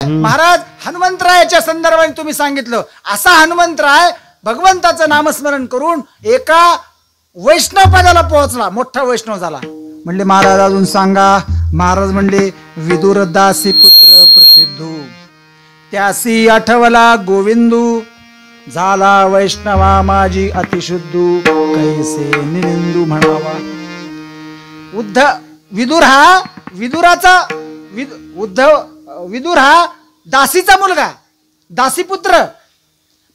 महाराज हनुमंतरायाच्या संदर्भाने तुम्ही सांगितलं, असा हनुमंतराय भगवंताचं नामस्मरण करून एका वैष्णव पदाला पोहोचला, मोठा वैष्णव झाला. म्हणले महाराज अजून सांगा. महाराज म्हणले विदुर दासी पुत्र प्रसिद्धू, त्यासी आठवला गोविंदू, झाला वैष्णवा माझी अतिशुद्धू, कैसे निंदू म्हणावा. विदुर हा दासीचा मुलगा, दासीपुत्र.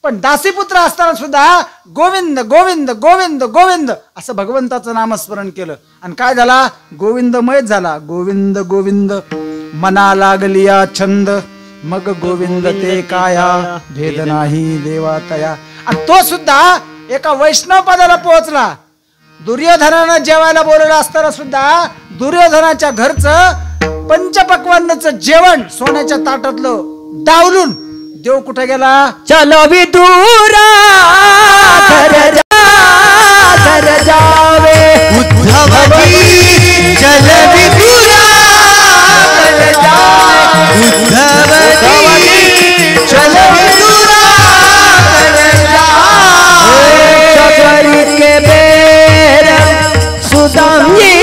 पण दासीपुत्र असताना सुद्धा गोविंद गोविंद गोविंद गोविंद असं भगवंताचं नामस्मरण केलं. आणि काय झाला? गोविंदमय झाला. गोविंद गोविंद मना लागलिया छंद, मग गोविंद ते काया, भेद नाही देवा तया. आणि तो सुद्धा एका वैष्णव पदाला पोहोचला. दुर्योधनानं जेवायला बोलवलं असताना सुद्धा दुर्योधनाच्या घरचं पंचपक्वान्नाचं जेवण सोन्याच्या ताटातलं डावलून देव कुठे गेला? चलो विदुरा घर जावे उद्धवजी, चल विदुरा घर जावे उद्धवजी, चल विदुरा घर जावे. शबरी के बेर सुदामी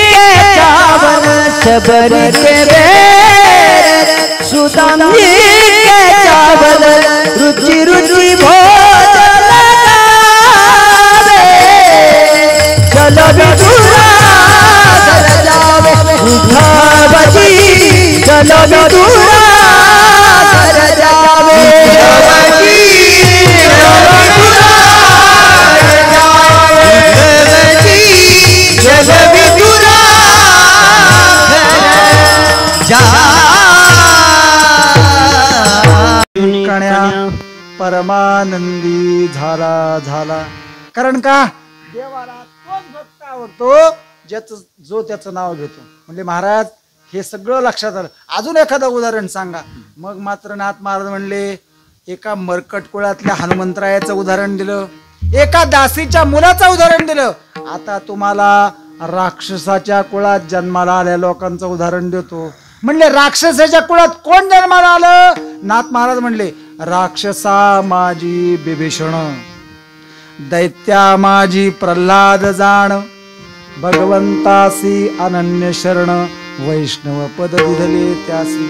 के चावल, शबरी के बेर सुदामी चावल, रुचि रुचि भोजन लगावे. चलो विदुरा घर जावे उद्धवजी, चलो विदुरा घर जावे उद्धवजी, चलो विदुरा घर जावे. परमानंदी झाला झाला. कारण का? देवाला तोच भक्त आवडतो जो त्याचं नाव घेतो. म्हणजे महाराज हे सगळं लक्षात आलं. अजून एखादं उदाहरण सांगा. मग मात्र नाथ महाराज म्हणले एका मरकट कुळातल्या हनुमंतरायाचं उदाहरण दिलं, एका दासीच्या मुलाचं उदाहरण दिलं. आता तुम्हाला राक्षसाच्या कुळात जन्माला आल्या लोकांचं उदाहरण देतो. म्हणले राक्षसाच्या कुळात कोण जन्माला आलं? नाथ महाराज म्हणले राक्षसा माझी बिभीषण, दैत्या माझी प्रल्हाद जाण, भगवंतासी अनन्य शरण, वैष्णव पद दिधले त्यासी.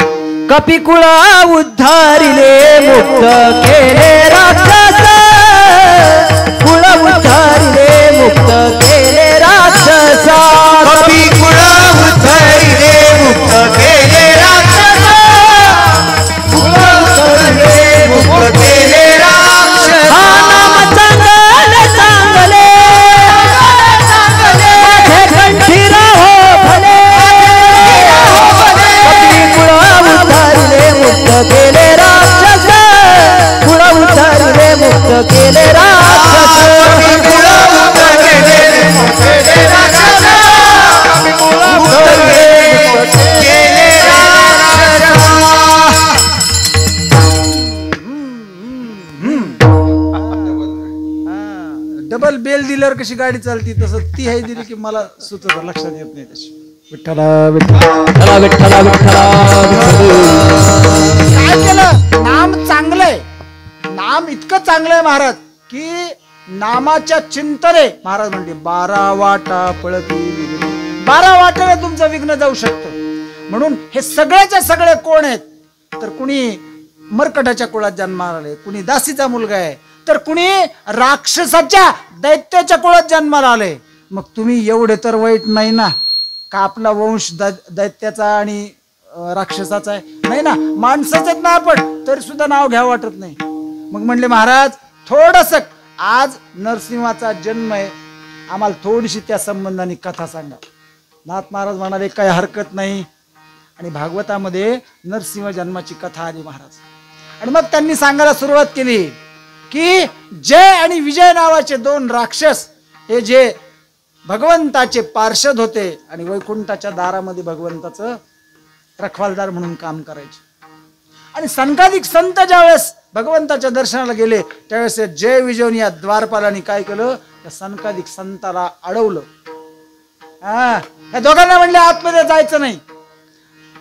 कपिकुळा उद्धारिले मुक्त केले राक्षस, कुळ उद्धारिले मुक्त केले राक्षसा. कपिकुळा उद्धारिले मुक्त केले राक्षस, कुळ उद्धारिले मुक्त केले राक्षस. नाम चांगले चांगले माझे कंठी राहो भले. कपिकुळा उद्धारिले मुक्त केले राक्षस, कुळ उद्धारिले मुक्त केले राक्षस. कपिकुळा उद्धारिले मुक्त केले राक्षस, कुळ उद्धारिले मुक्त केले राक्षस. डबल बेल दिल्यावर कशी गाडी चालती तसं ती आहे दिली की मला सुचत लक्षात येत नाही तशी. विठ्ठला विठ्ठला विठ्ठला विठ्ठला. काय केलं? नाम चांगलंय, नाम इतकं चांगलंय महाराज की नामाच्या चिंतने महाराज म्हणले 12 वाटा पळती, 12 वाटेने तुमचं विघ्न जाऊ शकतं. म्हणून हे सगळ्याच्या सगळे कोण आहेत? तर कुणी मरकटाच्या कुळात जन्माला आले, कुणी दासीचा मुलगा आहे, तर कुणी राक्षसाच्या दैत्याच्या कुळात जन्माला आले. मग तुम्ही एवढे तर वाईट नाही ना का आपला वंश दैत्याचा आणि राक्षसाचा आहे? नाही ना, माणसाच ना आपण, तरी सुद्धा नाव घ्यावं वाटत नाही. मग म्हणले महाराज थोडस आज नरसिंहाचा जन्म आहे, आम्हाला थोडीशी त्या संबंधाने कथा सांगा. नाथ महाराज म्हणाले काही हरकत नाही. आणि भागवतामध्ये नरसिंह जन्माची कथा आली महाराज. आणि मग त्यांनी सांगायला सुरुवात केली की जय आणि विजय नावाचे 2 राक्षस हे जे भगवंताचे पार्षद होते आणि वैकुंठाच्या दारामध्ये भगवंताचं रखवालदार म्हणून काम करायचे. आणि संकाधिक संत ज्यावेळेस भगवंताच्या दर्शनाला गेले त्यावेळेस जय विजय या द्वारपालांनी काय केलं? त्या संकाधिक संताला अडवलं. ह्या दोघांना म्हणले आतमध्ये जायचं नाही.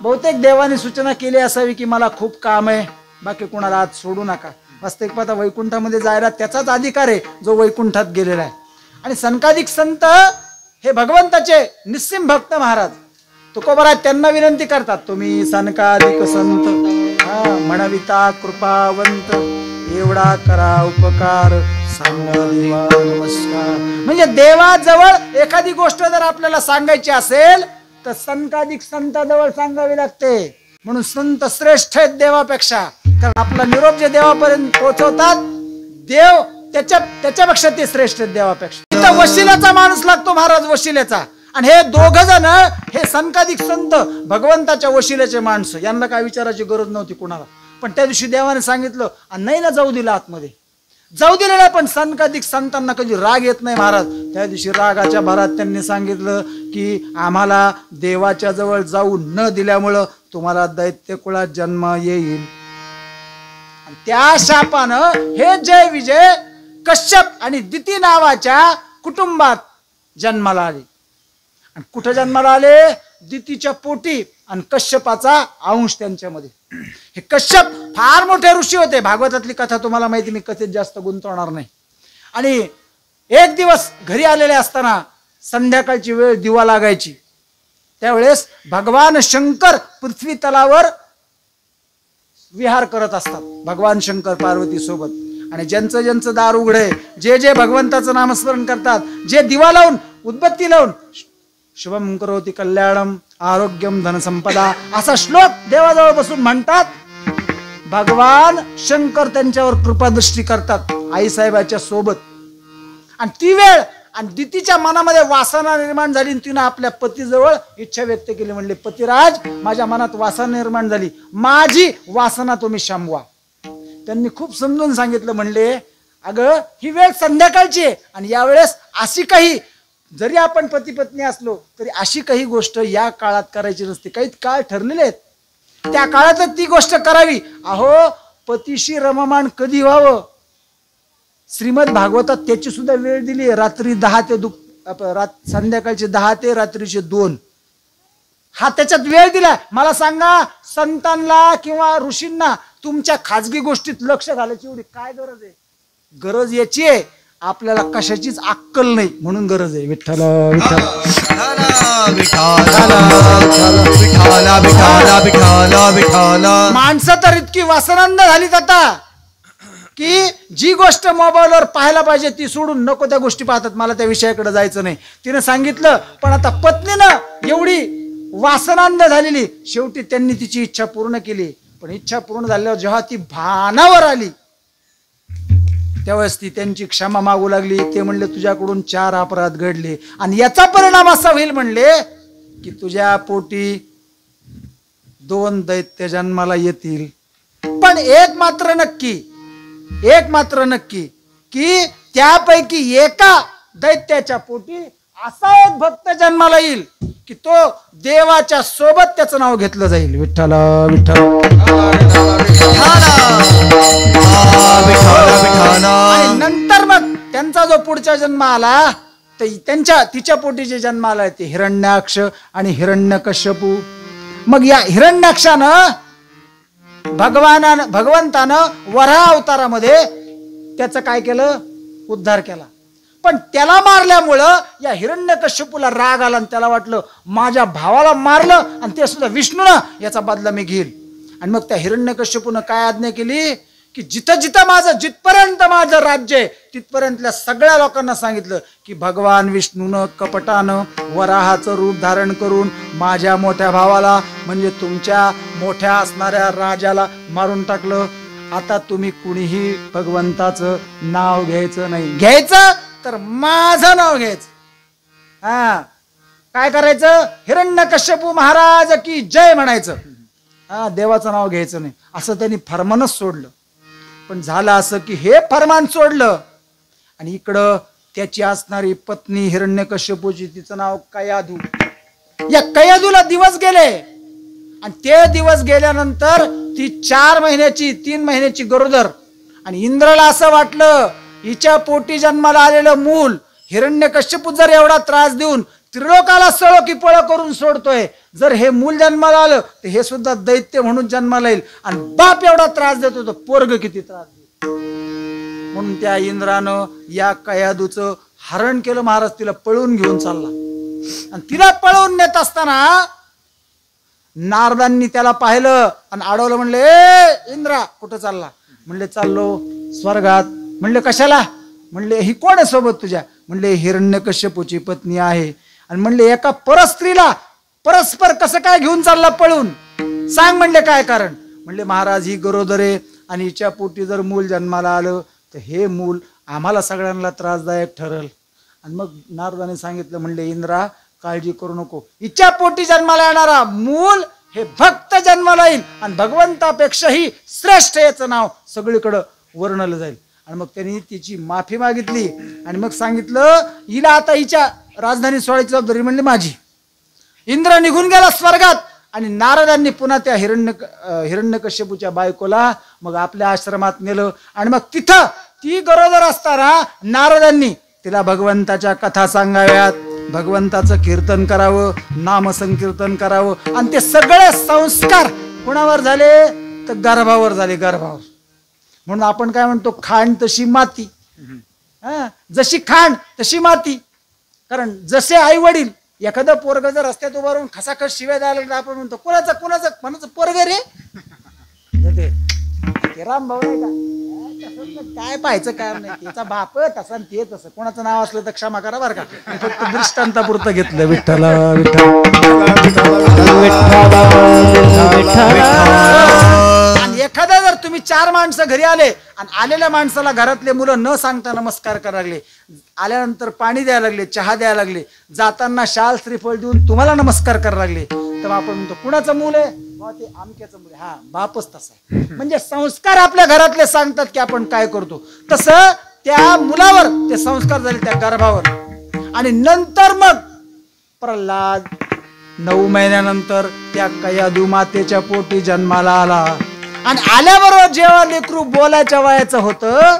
बहुतेक देवाने सूचना केली असावी की मला खूप काम आहे, बाकी कोणाला आज सोडू नका. वास्तविक पाहता वैकुंठामध्ये जायला त्याचाच अधिकार आहे जो वैकुंठात गेलेला आहे. आणि सनकादिक संत हे भगवंताचे निस्सीम भक्त महाराज तुकोबराज त्यांना विनंती करतात, तुम्ही सनकादिक संत म्हणविता कृपावंत, एवढा करा उपकार सांगा देवा नमस्कार. म्हणजे देवाजवळ एखादी गोष्ट जर आपल्याला सांगायची असेल तर सनकादिक संताजवळ सांगावी लागते. म्हणून संत श्रेष्ठ आहेत देवापेक्षा, कारण आपला निरोप जे देवापर्यंत पोहोचवतात देव त्याच्यापेक्षा ते श्रेष्ठ आहेत देवापेक्षा. इथं वशिल्याचा माणूस लागतो महाराज, वशिल्याचा. आणि हे दोघ जण हे सनकादिक संत भगवंताच्या वशिल्याचे माणसं, यांना काय विचारायची गरज नव्हती कुणाला. पण त्या दिवशी देवाने सांगितलं आणि नाही ना जाऊ दिलं आतमध्ये, जाऊ दिलेला. पण सनकादिक संतांना कधी राग येत नाही महाराज. त्या दिवशी रागाच्या भरात त्यांनी सांगितलं की आम्हाला देवाच्या जवळ जाऊ न दिल्यामुळं तुम्हाला दैत्य कुळात जन्म येईल. त्या शापानं हे जय विजय कश्यप आणि दिती नावाच्या कुटुंबात जन्माला आले. आणि कुठं जन्माला आले? दितीच्या पोटी. आणि कश्यपाचा अंश त्यांच्यामध्ये. हे कश्यप फार मोठे ऋषी होते. भागवतातली कथा तुम्हाला माहिती, मी कथेत जास्त गुंतवणार नाही. आणि एक दिवस घरी आलेले असताना संध्याकाळची वेळ, दिवा लागायची, त्यावेळेस भगवान शंकर पृथ्वी तलावर विहार करत असतात, भगवान शंकर पार्वती सोबत. आणि ज्यांचं ज्यांचं दार उघडे, जे जे भगवंताचं नामस्मरण करतात, जे दिवा लावून उदबत्ती लावून शुभम करोति कल्याणम आरोग्यम धनसंपदा असा श्लोक देवाजवळ बसून म्हणतात, भगवान शंकर त्यांच्यावर कृपादृष्टी करतात आईसाहेबाच्या सोबत. आणि ती वेळ आणि दितीच्या मनामध्ये वासना निर्माण झाली. तिनं आपल्या पतीजवळ इच्छा व्यक्त केली, म्हणले पतिराज माझ्या मनात वासना निर्माण झाली, माझी वासना तुम्ही शांबवा. त्यांनी खूप समजून सांगितलं, म्हणले अगं ही वेळ संध्याकाळची आहे आणि यावेळेस अशी काही, जरी आपण पती पत्नी असलो तरी अशी काही गोष्ट या काळात करायची नसते. काही काळ ठरलेले आहेत, त्या काळातच ती गोष्ट करावी. अहो पतीशी रममाण कधी व्हावं, श्रीमद भागवतात त्याची सुद्धा वेळ दिली, रात्री 10 ते संध्याकाळचे 10 ते रात्रीचे 2 हा त्याच्यात वेळ दिला. मला सांगा संतांना किंवा ऋषींना तुमच्या खाजगी गोष्टीत लक्ष घालायची एवढी काय गरज आहे? गरज याची आहे आपल्याला कशाचीच अक्कल नाही, म्हणून गरज आहे. विठ्ठल विठ्ठल माणसं तर इतकी वासनांध झालीत आता की जी गोष्ट मोबाईलवर पाहायला पाहिजे ती सोडून नको त्या गोष्टी पाहतात. मला त्या विषयाकडे जायचं नाही, तिने सांगितलं. पण आता पत्नीनं एवढी वासनांध झालेली, शेवटी त्यांनी तिची इच्छा पूर्ण केली. पण इच्छा पूर्ण झाल्यावर जेव्हा ती भानावर आली त्यावेळेस ती त्यांची क्षमा मागू लागली. ते म्हणले तुझ्याकडून 4 अपराध घडले आणि याचा परिणाम असा होईल म्हणले की तुझ्या पोटी 2 दैत्य जन्माला येतील. पण एक मात्र नक्की की त्यापैकी एका दैत्याच्या पोटी असा एक भक्त जन्माला येईल की तो देवाच्या सोबत त्याचं नाव घेतलं जाईल. विठ्ठल विठ्ठल. आणि नंतर मग त्यांचा जो पुढचा जन्म आला तिच्या पोटी जे जन्म आला ते हिरण्याक्ष आणि हिरण्यकश्यपू. मग या हिरण्याक्षानं भगवंतानं वराह अवतारामध्ये त्याचं काय केलं? उद्धार केला. पण त्याला मारल्यामुळं या हिरण्यकश्यपूला राग आला आणि त्याला वाटलं माझ्या भावाला मारलं आणि ते सुद्धा विष्णूनं, याचा बदला मी घेईल. आणि मग त्या हिरण्यकश्यपूनं काय आज्ञा केली की जिथपर्यंत माझं राज्य आहे तिथपर्यंतल्या सगळ्या लोकांना सांगितलं की भगवान विष्णूनं कपटानं वराहाचं रूप धारण करून माझ्या मोठ्या भावाला म्हणजे तुमच्या मोठ्या असणाऱ्या राजाला मारून टाकलं. आता तुम्ही कुणीही भगवंताचं नाव घ्यायचं नाही, घ्यायचं तर माझं नाव घ्यायचं. काय करायचं? हिरण्यकश्यपू महाराज की जय म्हणायचं. देवाचं नाव घ्यायचं नाही असं त्यांनी फरमानच सोडलं. पण झालं असं की हे फरमान सोडलं आणि इकडं त्याची असणारी पत्नी हिरण्यकश्यपूची, तिचं नाव कयाधू. या कयाधूला दिवस गेले आणि ते दिवस गेल्यानंतर ती 4 महिन्याची 3 महिन्याची गरोदर. आणि इंद्राला असं वाटलं हिच्या पोटी जन्माला आलेलं मूल हिरण्यकश्यपू जर एवढा त्रास देऊन त्रिलोकाला सळो की पळ करून सोडतोय. जर हे मूल जन्माला आलं तर हे सुद्धा दैत्य म्हणून जन्माला येईल. आणि बाप एवढा त्रास देतो तर पोरग किती त्रास देतो. म्हणून त्या इंद्रानं या कयादूचं हरण केलं महाराज. तिला पळवून घेऊन चालला आणि तिला पळवून नेत असताना नारदांनी त्याला पाहिलं आणि अडवलं. म्हणले ए इंद्रा कुठं चालला. म्हणले चाललो स्वर्गात. म्हणले कशाला. म्हणले ही कोण आहे सोबत तुझ्या. म्हणले हिरण्यकश्यपूची पत्नी आहे. आणि म्हणले एका परस्त्रीला परस्पर कसं काय घेऊन चालला पळून सांग. म्हणले काय कारण. म्हणले महाराज ही गरोदर आहे आणि हिच्या पोटी जर मूल जन्माला आलं तर हे मूल आम्हाला सगळ्यांना त्रासदायक ठरल. आणि मग नारदाने सांगितलं. म्हणले इंद्रा काळजी करू नको. हिच्या पोटी जन्माला येणारा मूल हे भक्त जन्माला येईल आणि भगवंतापेक्षाही श्रेष्ठ याचं नाव सगळीकडं वर्णलं जाईल. आणि मग त्यांनी तिची माफी मागितली आणि मग सांगितलं हिला आता हिच्या राजधानी सोडायची जबाबदारी म्हणली माझी. इंद्र निघून गेला स्वर्गात आणि नारदांनी पुन्हा त्या हिरण्यकश्यपूच्या बायकोला मग आपल्या आश्रमात नेलं. आणि मग तिथं ती गरोदर असताना नारदांनी तिला भगवंताच्या कथा सांगाव्यात, भगवंताचं कीर्तन करावं, नामसंकीर्तन करावं. आणि ते सगळे संस्कार कुणावर झाले तर गर्भावर झाले. गर्भावर. म्हणून आपण काय म्हणतो खाण तशी माती. जशी खाण तशी माती. कारण जसे आई वडील एखादं पोरग जर रस्त्यात उभा राहून खसाखस शिवाय द्यायला लागलं आपण म्हणतो कोणाचं कोणाचं कोणाचं पोरग रे. ते राम भाऊ नाही का काय पाहायचं काय नाही. त्याचा बाप तसा ते तसं कोणाचं नाव असलं तर क्षमा करा बरं का. फक्त दृष्टांतापुरतं घेतलं. विठ्ठल आणि एखादा जर तुम्ही 4 माणसं घरी आले आणि आलेल्या माणसाला घरातले मुलं न सांगता नमस्कार करायला लागले, आल्यानंतर पाणी द्यायला लागले, चहा द्यायला लागले, जाताना शाल श्रीफळ देऊन तुम्हाला नमस्कार करायला लागले तर आपण म्हणतो कुणाचं मूल आहे. ते आमक्याचं मूल आहे. हा बापच तसा आहे. म्हणजे संस्कार आपल्या घरातले सांगतात की आपण काय करतो. तसं त्या मुलावर ते संस्कार झाले त्या गर्भावर. आणि नंतर मग प्रल्हाद 9 महिन्यानंतर त्या कयादू मातेच्या पोटी जन्माला आला. आणि आल्याबरोबर जेव्हा लेकरू बोलायच्या वयाचं होतं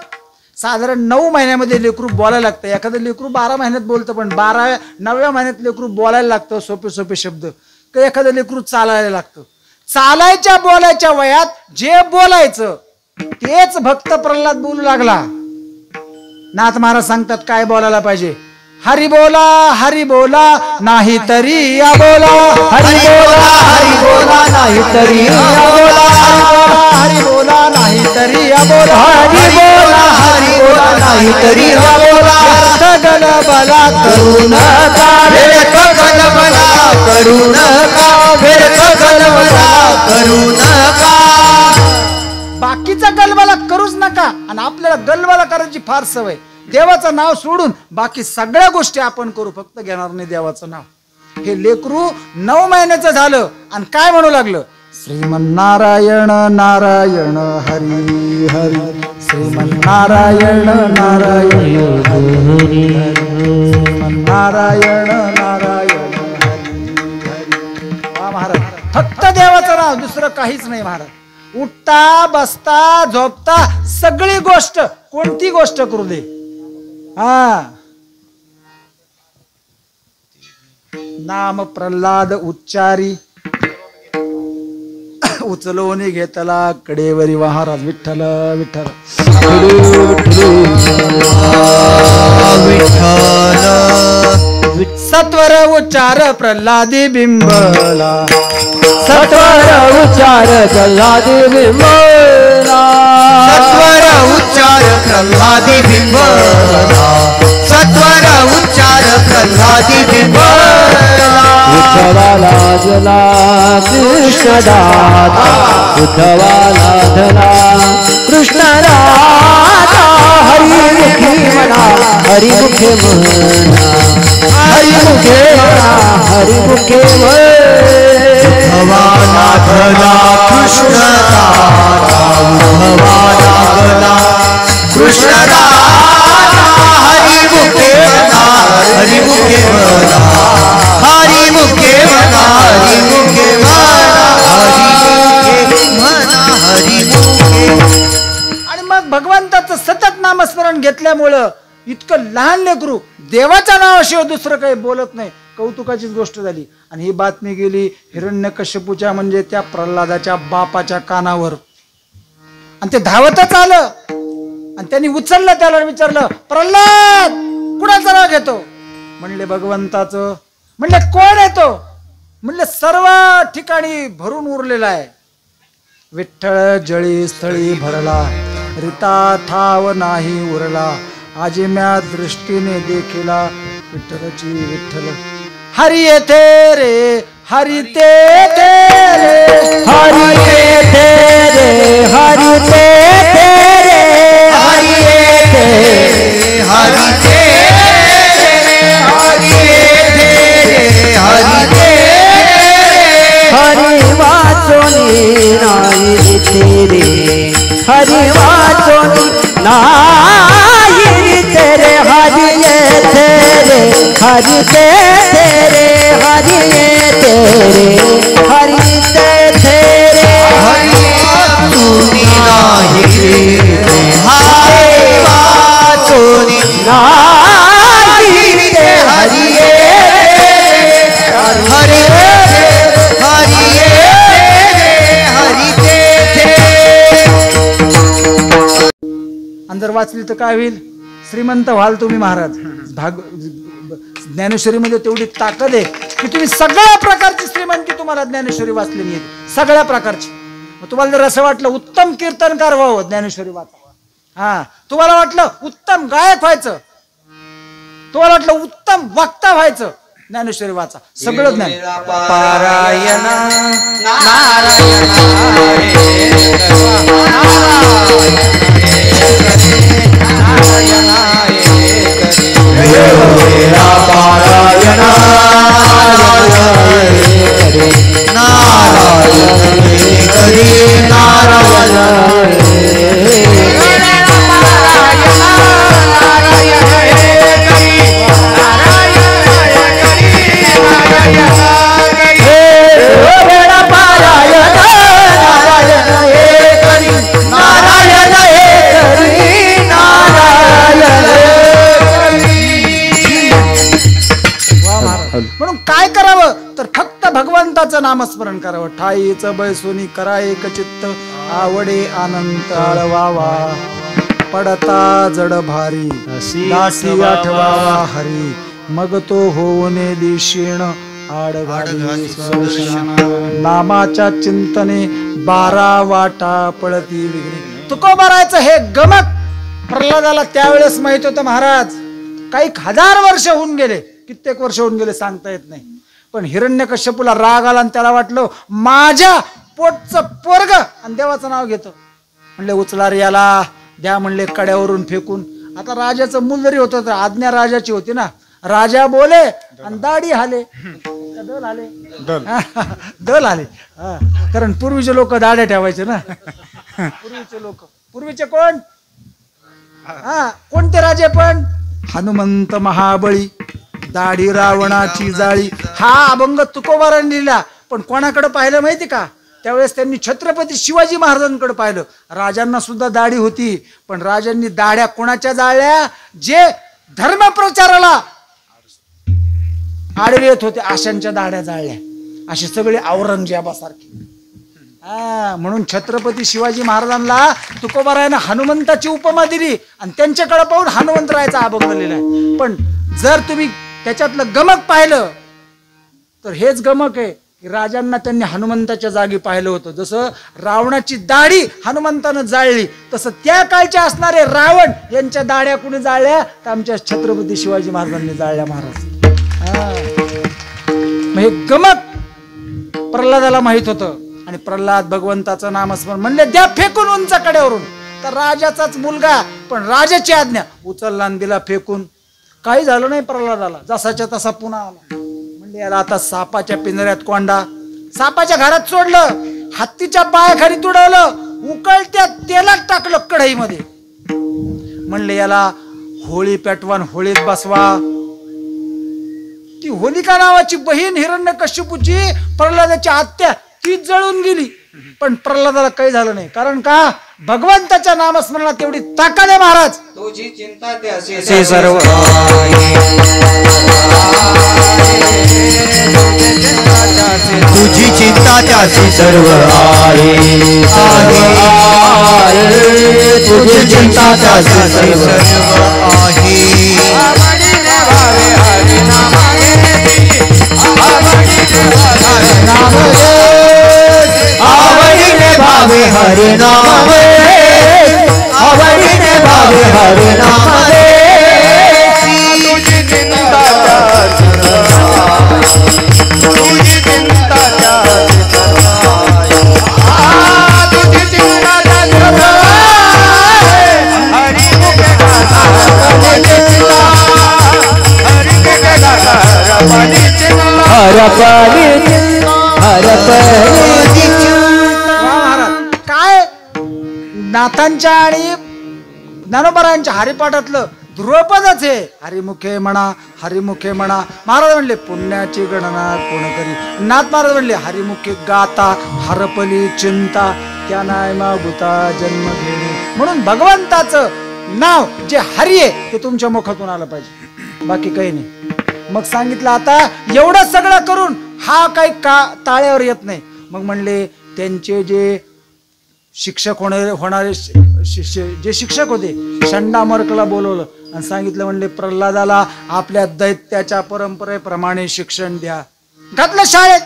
साधारण 9 महिन्यामध्ये लेकरू बोलायला लागतं. एखादं लेकरू 12 महिन्यात बोलतं पण 9व्या महिन्यात लेकरू बोलायला लागतं सोपे सोपे शब्द. का एखादं लेकरू चालायला लागतं. चालायच्या बोलायच्या वयात जे बोलायचं तेच भक्त प्रल्हाद बोलू लागला. नाथ महाराज सांगतात काय बोलायला पाहिजे. हरी बोला नाही तरी बोला. हरी बोला नाही तरी बोला. हरी बोला नाही तरी बोला. हरी बोला नाही तरी बोला. गलबला करू नका गलबला करू नका. गलबला करू नका. बाकीचा गलबला करूच नका. आणि आपल्याला गलबला करायची फार सवय. देवाचं नाव सोडून बाकी सगळ्या गोष्टी आपण करू फक्त घेणार नाही देवाचं नाव. हे लेकरू 9 महिन्याचं झालं आणि काय म्हणू लागलं. श्रीमन्नारायण नारायण हरी हरी. श्रीमन्नारायण नारायण हरी हरी. श्रीमन्नारायण नारायण हरी हरी. वा महाराज. फक्त देवाचं नाव दुसरं काहीच नाही महाराज. उठता बसता झोपता सगळी गोष्ट कोणती गोष्ट करू दे. नाम प्रल्हाद उच्चारी उचलवणी घेतला कडेवरी महाराज. विठ्ठल विठ्ठल सत्वर उच्चार प्रल्हादी बिंबला. सत्वर उच्चार प्रल्हादी बिंबला. सत्वर उच्चार प्रल्हादी बिंबला. सत्वर उच्चार प्रल्हादी बिंबला. उद्धवाला जला कृष्ण दाता. उद्धवाला धला कृष्ण दाता. हरिमुखी म्हणा हरिमुखे म्हणा. हरिमुखे म्हणा हरिमुखे उद्धवाला धला कृष्ण दाता. उद्धवाला धला कृष्ण दाता. हरिमुखे म्हणा हरिमुखे म्हणा. हरिमुखे म्हणा हरिमुखे म्हणा. हरिमुखे म्हणा हरिमुखे. आणि मग भगवंताचं सतत नामस्मरण घेतल्यामुळं इतकं लहान लेकरू देवाच्या नावाशिवाय दुसरं काही बोलत नाही. कौतुकाचीच गोष्ट झाली. आणि ही बातमी गेली हिरण्यकश्यपूच्या म्हणजे त्या प्रल्हादाच्या बापाच्या कानावर, आणि ते धावतच आलं आणि त्यांनी उचललं, त्याला विचारलं, प्रल्हाद कुणाचा राग येतो? म्हणले भगवंताचं. म्हणले कोण येतो? म्हणले सर्व ठिकाणी भरून उरलेला आहे. विठ्ठल जळी स्थळी भरला, रिता ठाव नाही उरला, आजिम्या दृष्टीने देखिला विठ्ठलची विठ्ठल. हरी येथे रे हरी ते रे, हरी येते रे हरी ते रे, हरी येते हरी ते हरी ते हरी ते हरी वाचोनी नाही तेरे, हरी वाचोनी नाही तेरे, हरी येते रे हरी ते रे, हरी येते रे हरी ते रे, हरी वाचुनी नाही हरी वाचुनी नाही ते हरी हरी हरी हरी ते. आणि जर वाचली तर काय होईल? श्रीमंत व्हाल तुम्ही महाराज. ज्ञानेश्वरीमध्ये तेवढी ताकद आहे की तुम्ही सगळ्या प्रकारची श्रीमंती तुम्हाला ज्ञानेश्वरी वाचलेली आहे, सगळ्या प्रकारची. मग तुम्हाला जर असं वाटलं उत्तम कीर्तनकार व्हावं, ज्ञानेश्वरी वाचावं. हा, तुम्हाला वाटलं उत्तम गायक व्हायचं, तुम्हाला वाटलं उत्तम वक्ता व्हायचं, ज्ञानेश्वरी वाचा, सगळं ज्ञान. पारायण म्हणून काय करावं तर फक्त भगवंताचं नामस्मरण करावं. ठाईचं बैसोनी करा एक चित्त, आवडे अनंत आळवावा, पडता जड भारी दासी आठवावा हरी, मग तो होऊने दिशीण आडघाडी स्वर्शन. नामाच्या चिंतने 12 वाटा पळती विघ्ने. तुकोबारायचं हे गमक प्रल्हादाला त्यावेळेस माहित होतं महाराज. काही हजार वर्ष होऊन गेले, कित्येक वर्ष होऊन गेले सांगता येत नाही. पण हिरण्यकश्यपूला राग आला आणि त्याला वाटलं माझ्या पोटचं पोरग आणि देवाचं नाव घेतो. म्हणले उचला रे याला, द्या म्हणले कड्यावरून फेकून. आता राजाचं मूल जरी होतं तर आज्ञा राजाची होती ना. राजा बोले आणि दाढी हाले, दल आले दल आले. कारण पूर्वीचे लोक दाढ्या ठेवायचे ना. पूर्वीचे लोक, पूर्वीचे कोण? कोणते राजे? पण हनुमंत महाबळी, दाढी रावणाची जाळी, हा अभंग तुकोबारांनी लिहिला. पण कोणाकडे पाहिलं माहिती का? त्यावेळेस त्यांनी छत्रपती शिवाजी महाराजांकडे पाहिलं. राजांना सुद्धा दाढी होती, पण राजांनी दाढ्या कोणाच्या जाळल्या? जे धर्मप्रचाराला आडवे येत होते अशांच्या दाढ्या जाळल्या. असे सगळे औरंगजेबासारखे. म्हणून छत्रपती शिवाजी महाराजांना तुकोबारायानं हनुमंताची उपमा दिली आणि त्यांच्याकडे पाहून हनुमंतरायाचा अभंग लिहिलाय. पण जर तुम्ही त्याच्यातलं गमक पाहिलं तर हेच गमक आहे की राजांना त्यांनी हनुमंताच्या जागी पाहिलं होतं. जसं रावणाची दाढी हनुमंतानं जाळली, तसं त्या काळच्या असणारे रावण यांच्या दाढ्या कुणी जाळल्या? तर आमच्या छत्रपती शिवाजी महाराजांनी जाळल्या महाराज. मग हे गमक प्रल्हादाला माहित होतं आणि प्रल्हाद भगवंताचं नामस्मरण म्हणले द्या फेकून उंच कड्यावरून. तर राजाचाच मुलगा, पण राजाची आज्ञा, उचलला आणि दिला फेकून. काही झालं नाही प्रल्हादाला, जसाच्या तसा पुन्हा आला. म्हणजे याला आता सापाच्या पिंजऱ्यात कोंडा, सापाच्या घरात सोडलं, हत्तीच्या पायाखाली तुडवलं, उकळत्या तेलात टाकलं कढईमध्ये. म्हणले याला होळी पेटवान होळीत बसवा. ती होलिका नावाची बहीण हिरण्यकश्यपूची, प्रल्हादाची आत्या, ती जळून गेली. पण प्रल्हादाला काही झालं नाही. कारण का? भगवंताच्या नामस्मरणात तेवढी ताकद आहे महाराज. तुझी चिंता त्याचे सर्व आहे. तुझी चिंता त्याची सर्व आहे. तुझी चिंता त्याची सर्व आहे. आवडीने भावे हरे नाम रे. आवडीने भावे हरे नाम रे. तुझी चिंता तुझी चिंता तुझी चिंता हरी मुखे महाराज काय नाथांच्या आणि ज्ञानोबरायांच्या हरिपाठातलं ध्रुवपदच आहे. हरिमुखे म्हणा, हरिमुखे म्हणा. महाराज म्हणले पुण्याची गणना कोण करी. नाथ महाराज म्हणले हरिमुखे गाता हरपली चिंता त्या नाय मागुता जन्म घेणे. म्हणून भगवंताचं नाव जे हरी आहे ते तुमच्या मुखातून आलं पाहिजे, बाकी काही नाही. मग सांगितलं आता एवढं सगळं करून हा काही का ताळ्यावर येत नाही. मग म्हणले त्यांचे जे शिक्षक होणारे जे शिक्षक होते षंडामर्कला बोलवलं आणि सांगितलं. म्हणले प्रल्हादाला आपल्या दैत्याच्या परंपरेप्रमाणे शिक्षण द्या. घातलं शाळेत.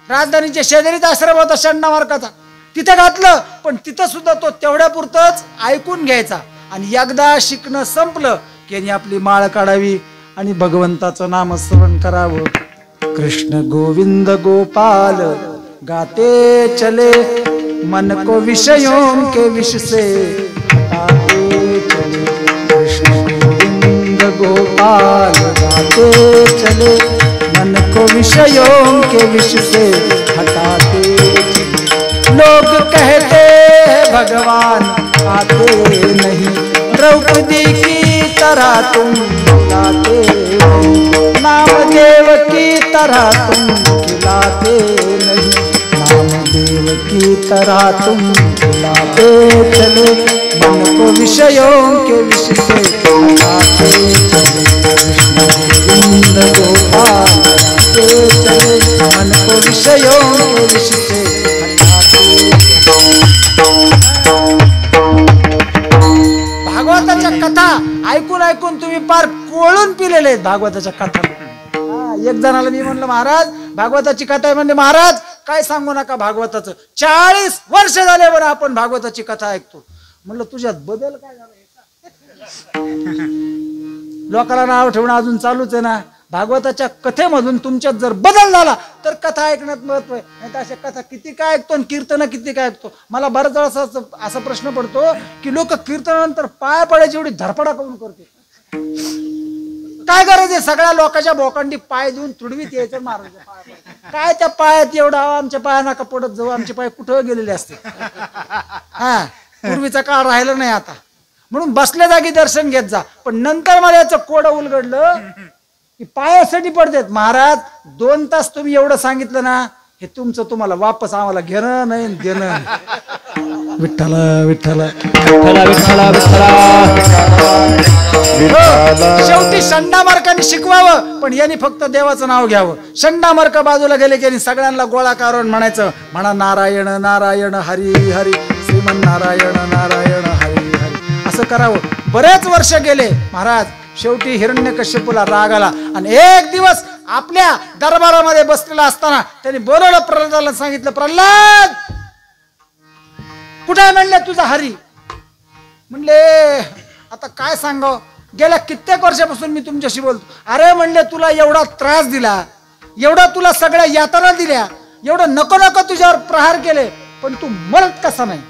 राजधानीच्या शेजारीच आश्रम होता षंडामार्काचा, तिथे घातलं. पण तिथं सुद्धा तो तेवढ्या पुरतच ऐकून घ्यायचा आणि एकदा शिकणं संपलं की यांनी आपली माळ काढावी आणि भगवंताचं नामस्मरण करावं. कृष्ण गोविंद गोपाल गाते चले मन को विषयों के विष से हटाते चले. कृष्ण गोविंद गोपाल गाते चले मन को विषयों के विष से हटाते चले. लोग कहते हैं भगवान आते नहीं, द्रौपदी की तरह तुम खिलाते नहीं. नामदेव की तरह तुम खिलाते नहीं. नामदेव की तरह तुम खिलाते चले मन को विषयों के विष से हटाते चले. कृष्ण गोविंद गोपाल गाते चले मन को विषयों के विष से हटाते. भागवताच्या कथा ऐकून ऐकून तुम्ही पार कोळून पिलेले आहेत भागवताच्या कथा. एक जणाला मी म्हणलं महाराज भागवताची कथा आहे. म्हणले महाराज काय सांगू नका भागवताचं, 40 वर्ष झाले बरं आपण भागवताची कथा ऐकतो. म्हणलं तुझ्यात बदल काय झाला? लोकांना नाव ठेवणं अजून चालूच आहे ना. भागवताच्या कथेमधून तुमच्यात जर बदल झाला तर कथा ऐकण्यात महत्व आहे. नाही तर अशा कथा किती काय ऐकतो आणि कीर्तन किती काय ऐकतो. मला बऱ्याच वेळा असा प्रश्न पडतो की लोक कीर्तनानंतर पाय पडायची एवढी धडपडा करून करते. काय गरज आहे सगळ्या लोकांच्या बोकांडी पाय देऊन तुडवीत यायचं महाराज. काय त्या पायात एवढा आमच्या पाया नका पडत जाऊ. आमचे पाय कुठं गेलेले असते. हा पूर्वीचा काळ राहिला नाही आता. म्हणून बसल्या जागी दर्शन घेत जा. पण नंतर मला याचं कोडं उलगडलं की पायासाठी पडतात. महाराज 2 तास तुम्ही एवढं सांगितलं ना, हे तुमचं तुम्हाला वापस आम्हाला घेणं नाही देणं. विठ्ठल विठ्ठल विठ्ठल विठ्ठल विठ्ठल. शेवटी षंडामार्काने शिकवावं पण यांनी फक्त देवाचं नाव घ्यावं. षंडामार्क बाजूला गेले की यांनी सगळ्यांना गोळा करून म्हणायचं म्हणा नारायण नारायण हरी हरी श्रीमन नारायण नारायण हरी हरी असं करावं. बरेच वर्ष गेले महाराज. शेवटी हिरण्यकश्यपूला राग आला आणि एक दिवस आपल्या दरबारामध्ये बसलेला असताना त्यांनी बोलवलं प्रल्हादाला. सांगितलं प्रल्हाद कुठे म्हणले तुझा हरी. म्हणले आता काय सांगाव, गेल्या कित्येक वर्षापासून मी तुमच्याशी बोलतो. अरे म्हणले तुला एवढा त्रास दिला, एवढा तुला सगळ्या यातना दिल्या, एवढं नको नको तुझ्यावर प्रहार केले, पण तू मरत कसा नाही.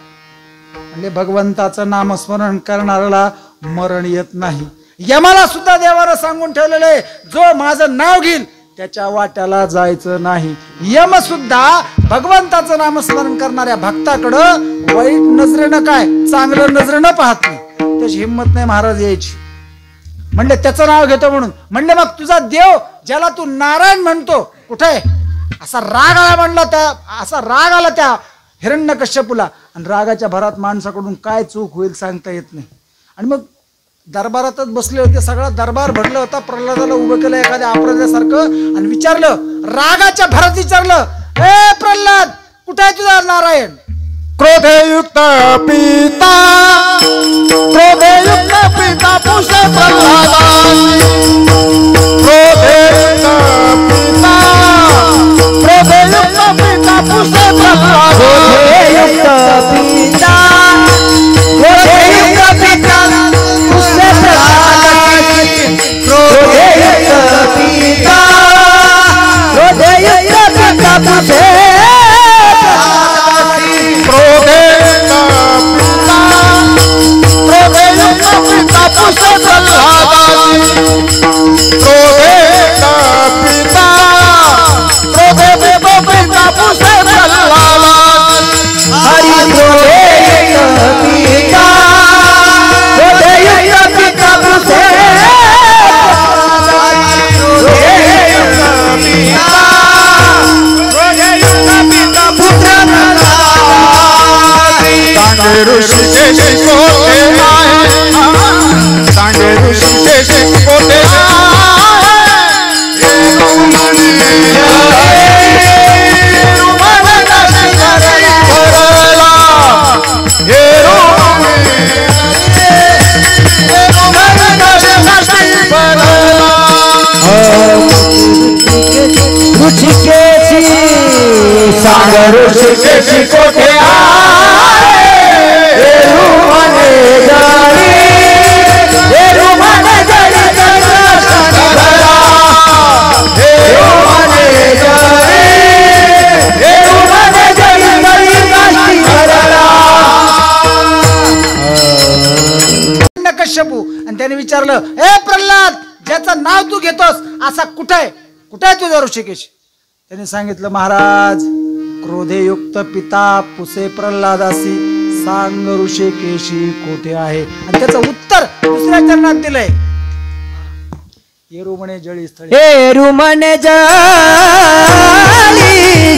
म्हणजे भगवंताचं नामस्मरण करणाऱ्याला मरण येत नाही. यमाला सुद्धा देवाला सांगून ठेवलेले जो माझं नाव घेईल त्याच्या वाट्याला जायचं नाही. यम सुद्धा भगवंताचं नामस्मरण करणाऱ्या भक्ताकडं वाईट नजरेनं काय चांगलं नजरेनं पाहत नाही. त्याची हिंमत नाही महाराज यायची. म्हणले त्याचं नाव घेतो म्हणून. म्हणले मग तुझा देव ज्याला तू नारायण म्हणतो कुठे. असा राग आला म्हणला त्या, असा राग आला त्या हिरण्यकश्यपूला, आणि रागाच्या भरात माणसाकडून काय चूक होईल सांगता येत नाही. आणि मग दरबारातच बसले होते, सगळा दरबार भरला होता. प्रल्हादाला उभं केलं एखाद्या अपराध्यासारखं आणि विचारलं, रागाच्या भरात विचारलं, ए प्रल्हाद, कुठे आहे तुझा नारायण? क्रोधयुक्त पिता, क्रोधयुक्त पिता पुषे प्रल्हादासी, क्रोधयुक्त पिता, क्रोधयुक्त पिता पुषे प्रल्हादासी, क्रोधयुक्त पिता, क्रोधयुक्त पिता पुषे प्रल्हादासी, क्रोधयुक्त पिता, क्रोधयुक्त पिता पुषे ऋषिकेशी कोठे कश्यपू, आणि त्याने विचारलं, ए प्रल्हाद, ज्याचं नाव तू घेतोस असा कुठे आहे तुझा ऋषिकेश? त्याने सांगितलं, महाराज, क्रोधयुक्त पिता पुसे प्रल्हादासी, सांग ऋषिकेशी कोठे आहे? आणि त्याचं उत्तर दुसऱ्या चरणात दिलंय, येरू म्हणे जळी स्थळी, येरू म्हणे जळी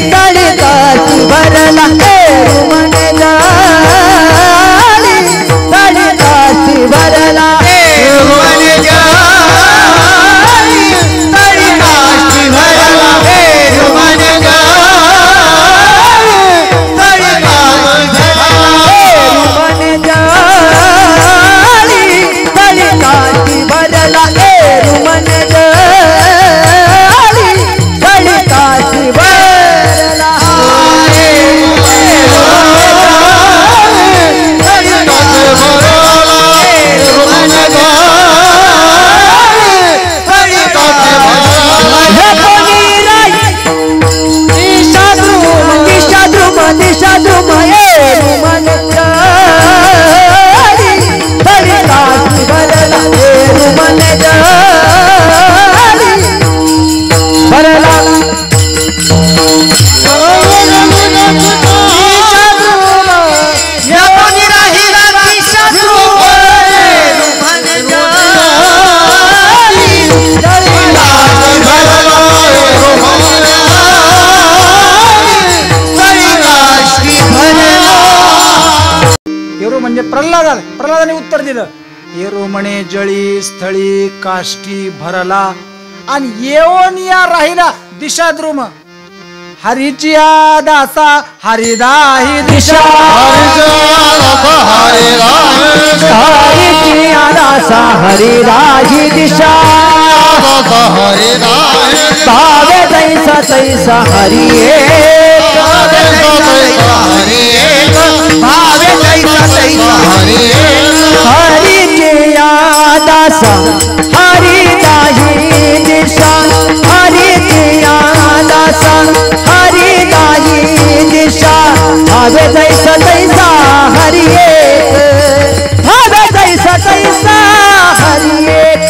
स्थळी काठी भरला, येरू म्हणे जळी स्थळी काठी भरला, येरू म्हणे जळी स्थळी काठी भरला, येरू म्हणे प्रल्हादाने उत्तर दिलं, येरू म्हणे जळी स्थळी काष्टी भरला, आणि येऊन या राहिला दिशाद्रुम, हरीची दासा हरिदाही दिशा, हरीची दासा हरिदाही दिशा, भावे तैसा तैसा हरि एक, भावे तैसा तैसा हरि एक, हरीची दासा हरिदाही दिशा, हरीची दासा हरिदाही दिशा, भावे तैसा तैसा हरि एक, भावे तैसा तैसा हरि एक,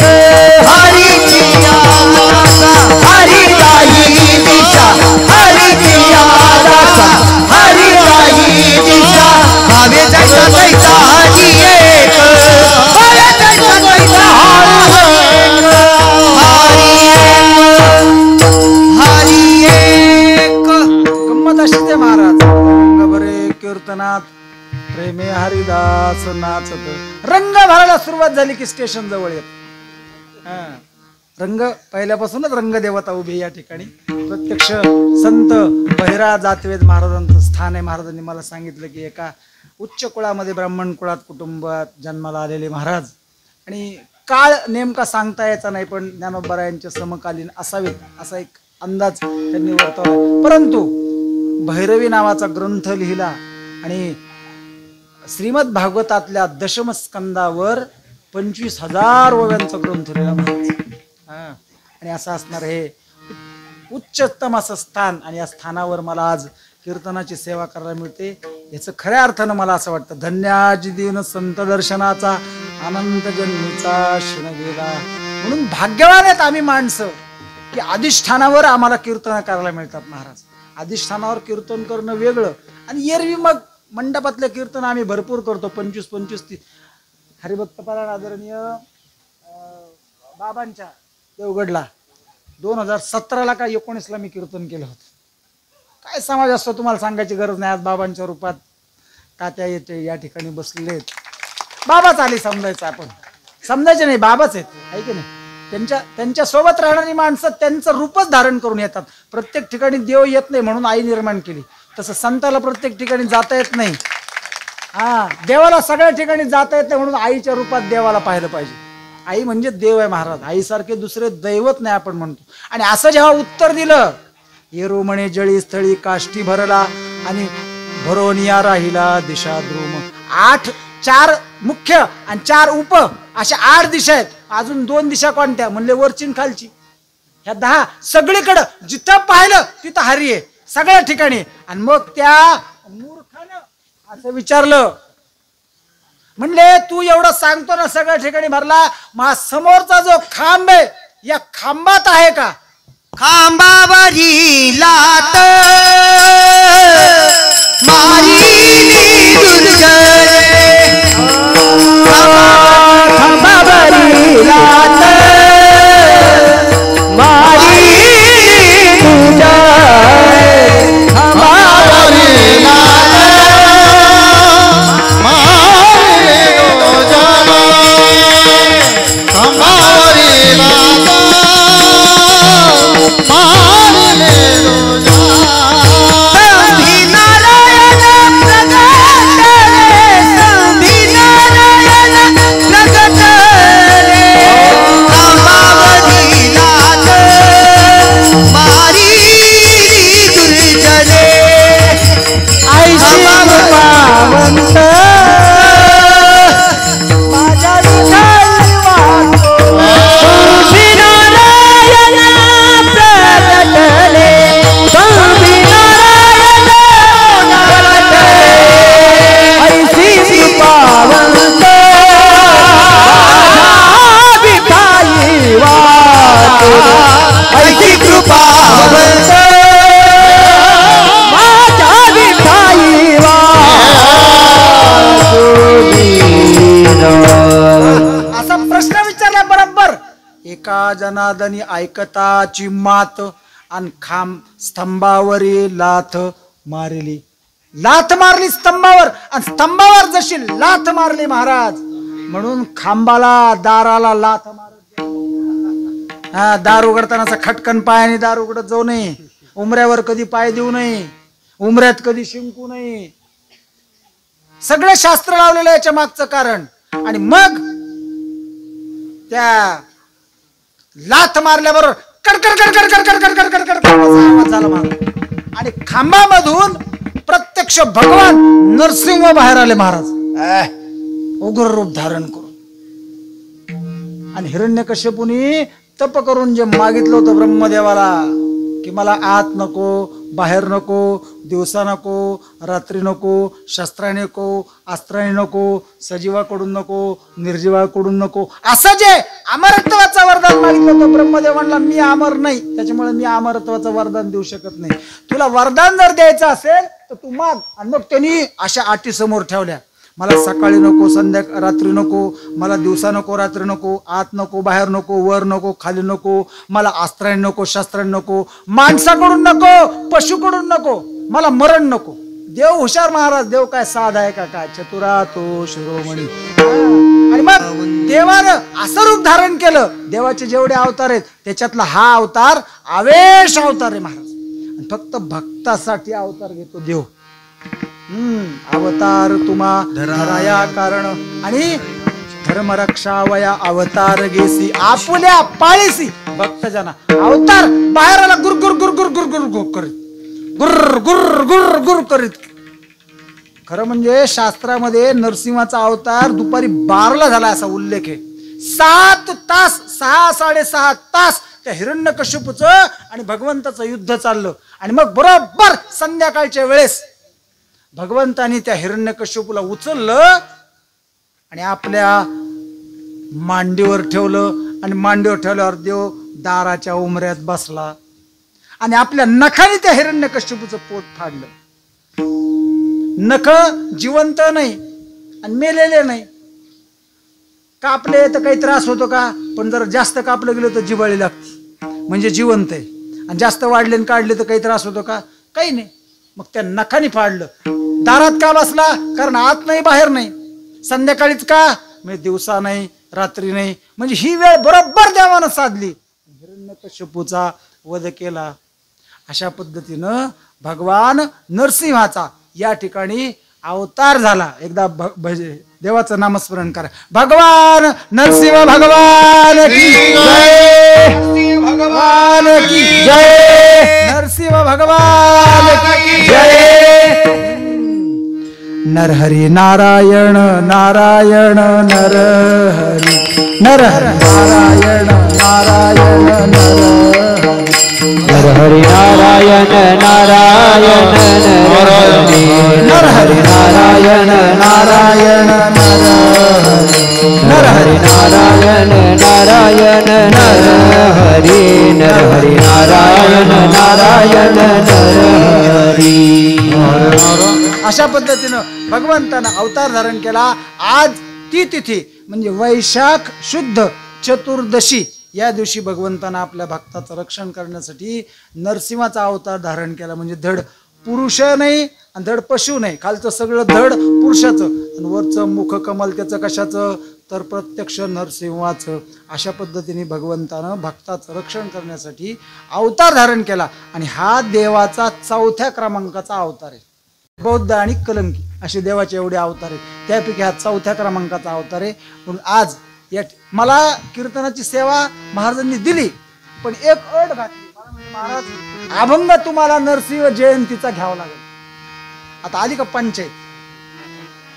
हरीची दासा हरिदाही दिशा, हरीची दासा हरिदाही दिशा, भावे तैसा तैसा प्रेमे हरिदास नाचत. रंग भरायला सुरुवात झाली की स्टेशन जवळ येत. रंग पहिल्यापासूनच रंगदेवता उभी या ठिकाणी. प्रत्यक्ष संत बहिरा जातवेद महाराजांचं स्थान आहे. महाराजांनी मला सांगितलं की एका उच्च कुळामध्ये ब्राह्मण कुळात कुटुंबात जन्माला आलेले महाराज, आणि काळ नेमका सांगता यायचा नाही, पण ज्ञानोबरायांचे समकालीन असावेत असा एक अंदाज त्यांनी वर्तवला. परंतु भैरवी नावाचा ग्रंथ लिहिला आणि श्रीमद भागवतातल्या दशम स्कंदावर 25,000 ओव्यांचा ग्रंथ लिहिला महाराज. आणि असं असणार हे उच्चतम असं स्थान, आणि या स्थानावर मला आज कीर्तनाची सेवा करायला मिळते. याचं खऱ्या अर्थानं मला असं वाटतं, धन्याजी दिन संत दर्शनाचा अनंत जन्मीचा क्षण गेला. म्हणून भाग्यवान आहेत आम्ही माणसं की अधिष्ठानावर आम्हाला कीर्तन करायला मिळतात महाराज. अधिष्ठानावर कीर्तन करणं वेगळं, आणि एरवी मग मंडपातलं कीर्तन आम्ही भरपूर करतो. 25-25 हरिभक्त परायण आदरणीय बाबांच्या देवगडला 2017 का 19 मी कीर्तन केलं होतं. काय समाज असतो तुम्हाला सांगायची गरज नाही. आज बाबांच्या रूपात तात्या येते या ठिकाणी बसलेले आहेत. बाबाच आले समजायचं, आपण समजायचे नाही, बाबाच आहेत, आहे की नाही. त्यांच्या सोबत राहणारी माणसं त्यांचं रूपच धारण करून येतात. प्रत्येक ठिकाणी देव येत नाही म्हणून आई निर्माण केली. तसं संताला प्रत्येक ठिकाणी जाता येत नाही. देवाला सगळ्या ठिकाणी जाता येत नाही म्हणून आईच्या रूपात देवाला पाहिलं पाहिजे. आई म्हणजे देव आहे महाराज. आईसारखे दुसरे दैवत नाही आपण म्हणतो. आणि असं जेव्हा उत्तर दिलं, येरो म्हणे जळी स्थळी काष्टी भरला आणि भरोनिया राहिला दिशा द्रुम. 4 मुख्य आणि 4 उप अशा 8 दिशा आहेत. अजून 2 दिशा कोणत्या म्हणले, वरची आणि खालची. ह्या 10 सगळीकडं जिथं पाहिलं तिथं हरी आहे सगळ्या ठिकाणी. आणि मग त्या मूर्खानं असं विचारलं, म्हणले तू एवढं सांगतो ना सगळ्या ठिकाणी भरला, मा समोरचा जो खांब आहे या खांबात आहे का? खांबावरी लात मारिली दुर्जय, खांबावरी लात मारिली दुर्जय, खांबावरी लात मारिली दुर्जय, खांबावरी लात जनादनी ऐकताची मात आणि खांब स्तंभावरी लाथ मारली. लाथ मारली स्तंभावर, आणि स्तंभावर जशी लाथ मारली महाराज म्हणून खांबाला दाराला लाथ मारत. दार उघडताना खटकन पायाने दार उघडत जाऊ नये, उमऱ्यावर कधी पाय देऊ नये, उमऱ्यात कधी शिंकू नये. सगळे शास्त्र लावलेलं याच्या मागचं कारण. आणि मग त्या लाथ मारल्याबरोबर कडकड कडकड कडकड कडकड कडकड आवाज झाला महाराज. आणि खांबामधून प्रत्यक्ष भगवान नरसिंह बाहेर आले महाराज, उग्र रूप धारण करून. आणि हिरण्यकश्यपूनी तप करून जे मागितलं होतं ब्रह्मदेवाला की मला आत नको, बाहेर नको, दिवसा नको, रात्री नको, शस्त्राने नको, अस्त्राने नको, सजीवाकडून नको, निर्जीवाकडून नको, असं जे अमरत्वाचं वरदान मागितलं होतं ब्रह्मदेव म्हणला मी अमर नाही, त्याच्यामुळे मी अमरत्वाचं वरदान देऊ शकत नाही. तुला वरदान जर द्यायचं असेल तर तू माग. आणि मग त्यांनी अशा अटी समोर ठेवल्या, मला सकाळी नको, रात्री नको, मला दिवसा नको, रात्री नको, आत नको, बाहेर नको, वर नको, खाली नको, मला अस्त्राने नको, शस्त्राने नको, माणसाकडून नको, पशुकडून नको, मला मरण नको. देव हुशार महाराज, देव काय साधा आहे का काय, चतुरा तो शिरोमणी. आणि मग देवानं असं रूप धारण केलं, देवाचे जेवढे अवतार आहेत त्याच्यातला हा अवतार आवेश अवतार आहे महाराज. आणि फक्त भक्तासाठी अवतार घेतो देव. अवतार तुम्हा धराया कारण आणि धर्मरक्षावया अवतार घेसी आपुल्या पाळीसी भक्तजना. अवतार बाहेर आला गुर गुर गुर गुर गुर गुर गुर करीत, गुर गुर गुर गुर करीत. खरं म्हणजे शास्त्रामध्ये नरसिंहाचा अवतार दुपारी 12ला झाला असा उल्लेख आहे. 7 तास 6-6.5 तास त्या हिरण्यकश्यपूचं आणि भगवंताचं युद्ध चाललं. आणि मग बरोबर संध्याकाळच्या वेळेस भगवंतानी त्या हिरण्यकश्यपूला उचललं आणि आपल्या मांडीवर ठेवलं. आणि मांडीवर ठेवल्यावर देव दाराच्या उमऱ्यात बसला आणि आपल्या नखाने त्या हिरण्यकश्यपूचं पोट फाडलं. नख जिवंत नाही आणि मेलेले नाही. कापले तर काही त्रास होतो का, पण जर जास्त कापलं गेलं तर जिवाळी लागते, म्हणजे जिवंत आहे. आणि जास्त वाढले आणि काढले तर काही त्रास होतो का, काही नाही. मग त्या नखाने फाडलं. दारात का बसला, कारण आत नाही बाहेर नाही. संध्याकाळीच का, म्हणजे दिवसा नाही रात्री नाही, म्हणजे ही वेळ बरोबर देवानं साधली. हिरण्यकश्यपूचा वध केला. अशा पद्धतीनं भगवान नरसिंहाचा या ठिकाणी अवतार झाला. एकदा देवाचं नामस्मरण करा. भगवान नरसिंह भगवान की जय, भगवान की जय, नरसिंह भगवान की जय. नरहरी नारायण नारायण नरहरी, नरहरी नारायण नारायण नरहरी, नरहरि नारायण नारायण नरहरि, नरहरि नारायण नारायण नरहरि, नरहरि नारायण नारायण नरहरि, नरहरि नारायण नारायण नरहरि. अशा पद्धतीनं भगवंतानं अवतार धारण केला. आज ती तिथी म्हणजे वैशाख शुद्ध चतुर्दशी या दिवशी भगवंतानं आपल्या भक्ताचं रक्षण करण्यासाठी नरसिंहाचा अवतार धारण केला. म्हणजे धड पुरुष नाही आणि धड पशु नाही, खालचं सगळं धड पुरुषाचं आणि वरचं मुख कमल त्याचं कशाचं, तर प्रत्यक्ष नरसिंहाचं. अशा पद्धतीने भगवंतानं भक्ताचं रक्षण करण्यासाठी अवतार धारण केला. आणि हा देवाचा 4थ्या क्रमांकाचा अवतार आहे. बौद्ध आणि कलंकी असे देवाचे एवढे अवतार आहेत, त्यापैकी हा 4थ्या क्रमांकाचा अवतार आहे. म्हणून आज या मला कीर्तनाची सेवा महाराजांनी दिली, पण एक अट घातली. महाराज अभंग तुम्हाला नरसिंह जयंतीचा घ्यावा लागेल. आता आली का पंचायत,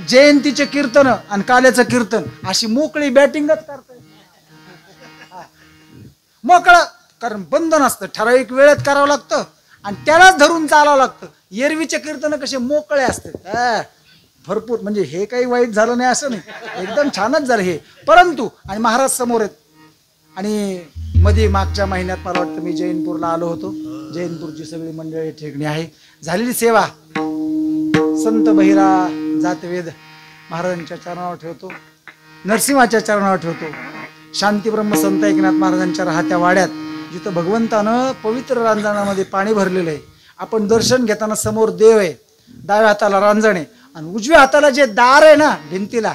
जयंतीचे कीर्तन आणि काल्याचं कीर्तन अशी मोकळी बॅटिंगच करताय. मोकळं, कारण बंधन असतं, ठराविक वेळेत करावं लागतं आणि त्यालाच धरून चालावं लागतं. एरवीचे कीर्तन कसे मोकळे असतात भरपूर, म्हणजे हे काही वाईट झालं नाही असं नाही, एकदम छानच झालं हे. परंतु आणि महाराज समोर आहेत. आणि मध्ये मागच्या महिन्यात मला वाटतं मी जैनपूरला आलो होतो. जैनपूरची सगळी मंडळी ठिकाणी आहे. झालेली सेवा संत बहिरा जातवेद महाराजांच्या चरणावर ठेवतो, नरसिंहाच्या चरणावर ठेवतो. शांतीब्रह्म संत एकनाथ महाराजांच्या राहत्या वाड्यात जिथं भगवंतानं पवित्र रांजणामध्ये पाणी भरलेलं आहे. आपण दर्शन घेताना समोर देव आहे, डाव्या हाताला रांजण आहे आणि उजव्या हाताला जे दार आहे ना भिंतीला,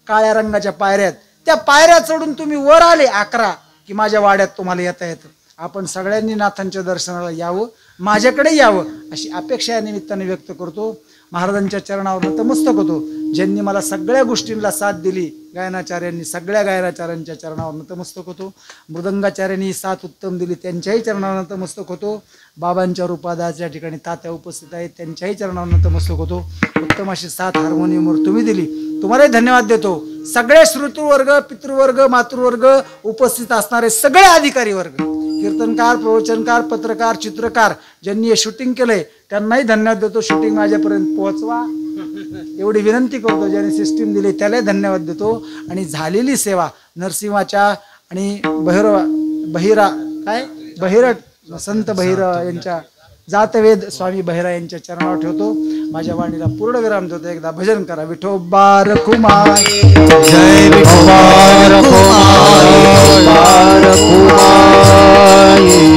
काळ्या रंगाच्या पायऱ्यात, त्या पायऱ्या चढून तुम्ही वर आले 11 की माझ्या वाड्यात तुम्हाला येता येतं. आपण सगळ्यांनी नाथांच्या दर्शनाला यावं, माझ्याकडे यावं अशी अपेक्षा या निमित्ताने व्यक्त करतो. महाराजांच्या चरणावर नतमस्तक होतो. ज्यांनी मला सगळ्या गोष्टींना साथ दिली, गायनाचार्यांनी सगळ्या गायनाचार्यांच्या चरणावर नतमस्तक होतो. मृदंगाचार्यांनी साथ उत्तम दिली, त्यांच्याही चरणावर नतमस्तक होतो. बाबांच्या रूपादास या ठिकाणी तात्या उपस्थित आहेत, त्यांच्याही चरणावर नतमस्तक होतो. उत्तम अशी साथ हार्मोनियमवर तुम्ही दिली, तुम्हालाही धन्यवाद देतो. सगळे श्रोतृवर्ग, पितृवर्ग, मातृवर्ग, उपस्थित असणारे सगळे अधिकारी वर्ग, कीर्तनकार, प्रवचनकार, पत्रकार, चित्रकार ज्यांनी हे शूटिंग केलंय त्यांनाही धन्यवाद देतो. शूटिंग माझ्यापर्यंत पोहोचवा एवढी विनंती करतो. ज्याने सिस्टीम दिली त्यालाही धन्यवाद देतो. आणि झालेली सेवा नरसिंहाच्या आणि बहिरट संत बहिरा यांच्या जातवेद स्वामी बहिरा यांच्या चरणावर ठेवतो. माझ्या वाणीला पूर्ण विराम देतो. एकदा भजन करा. विठोबा रखुमाई, जय विठोबा रखुमाई,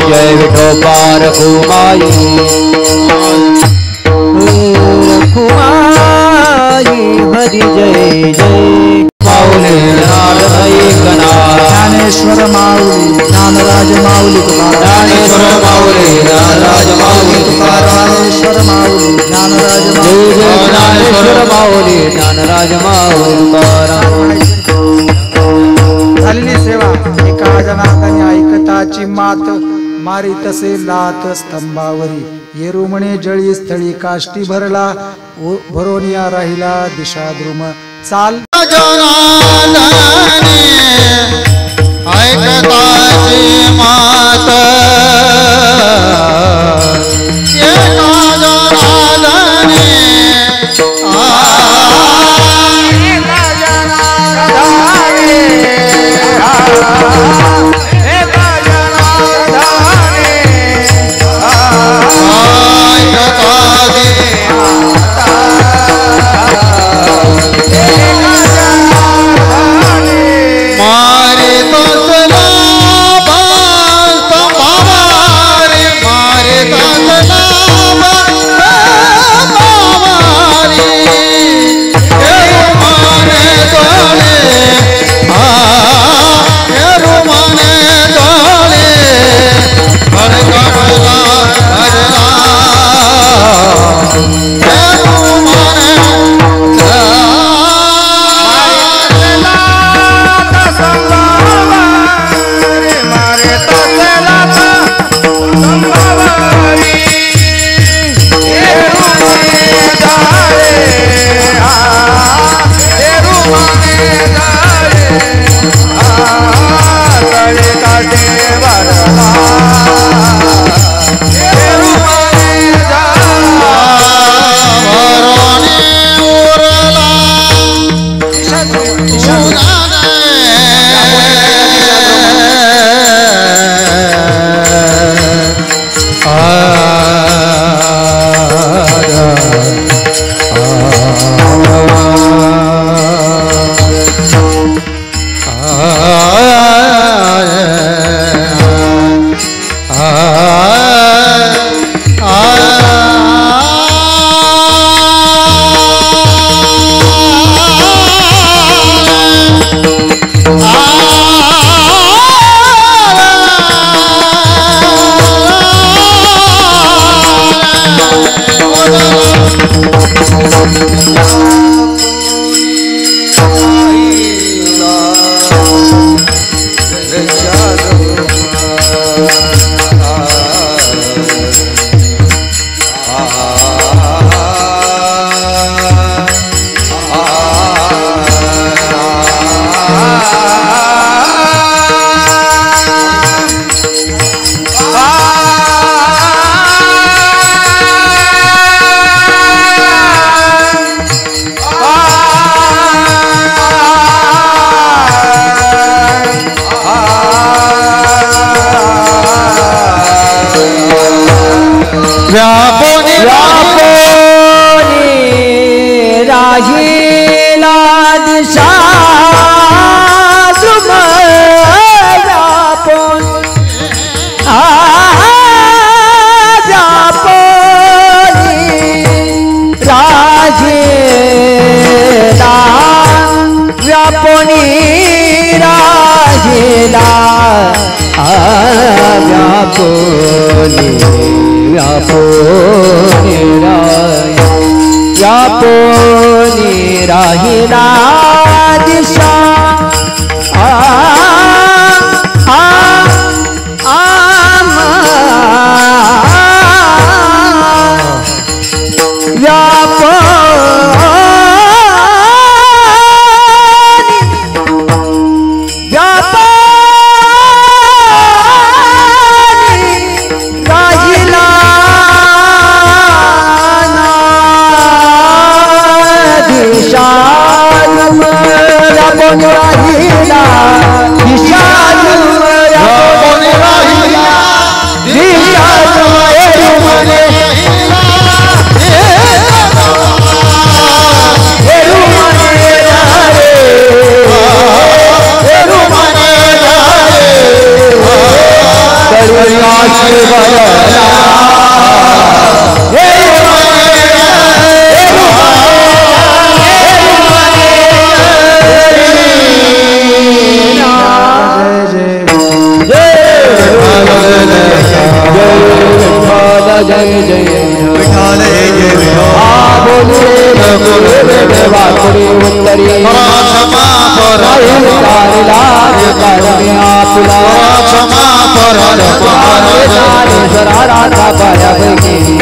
जय विठोबा रखुमाई. हुमाई हरी जय जय माऊली ज्ञानेश्वर माऊली ज्ञानराज माऊली तुकाराम ज्ञानेश्वर माऊली ज्ञानराज माऊली तुकाराम ज्ञानेश्वर माऊली ज्ञानराज जय जय ज्ञानेश्वर माऊली ज्ञानराज माऊली तुकाराम झालेली सेवा एका जनार्दनी ऐकताची मात मारी तसे लात स्तंभावरी येरू म्हणे जळी स्थळी काष्टी भरला भरोनिया राहिला दिशा द्रुम चाल जनार्दनी ऐकताची मात एका जनार्दनी राहिला दिशा द्रुम व्यापून व्यापुनी राहिला व्यापुनी व्यापुनी व्यापुनी राहिला दिशा शालम भारी लाज काढण्या तुला क्षमा परत ज्ञानेश्वरा राधा पायापैकी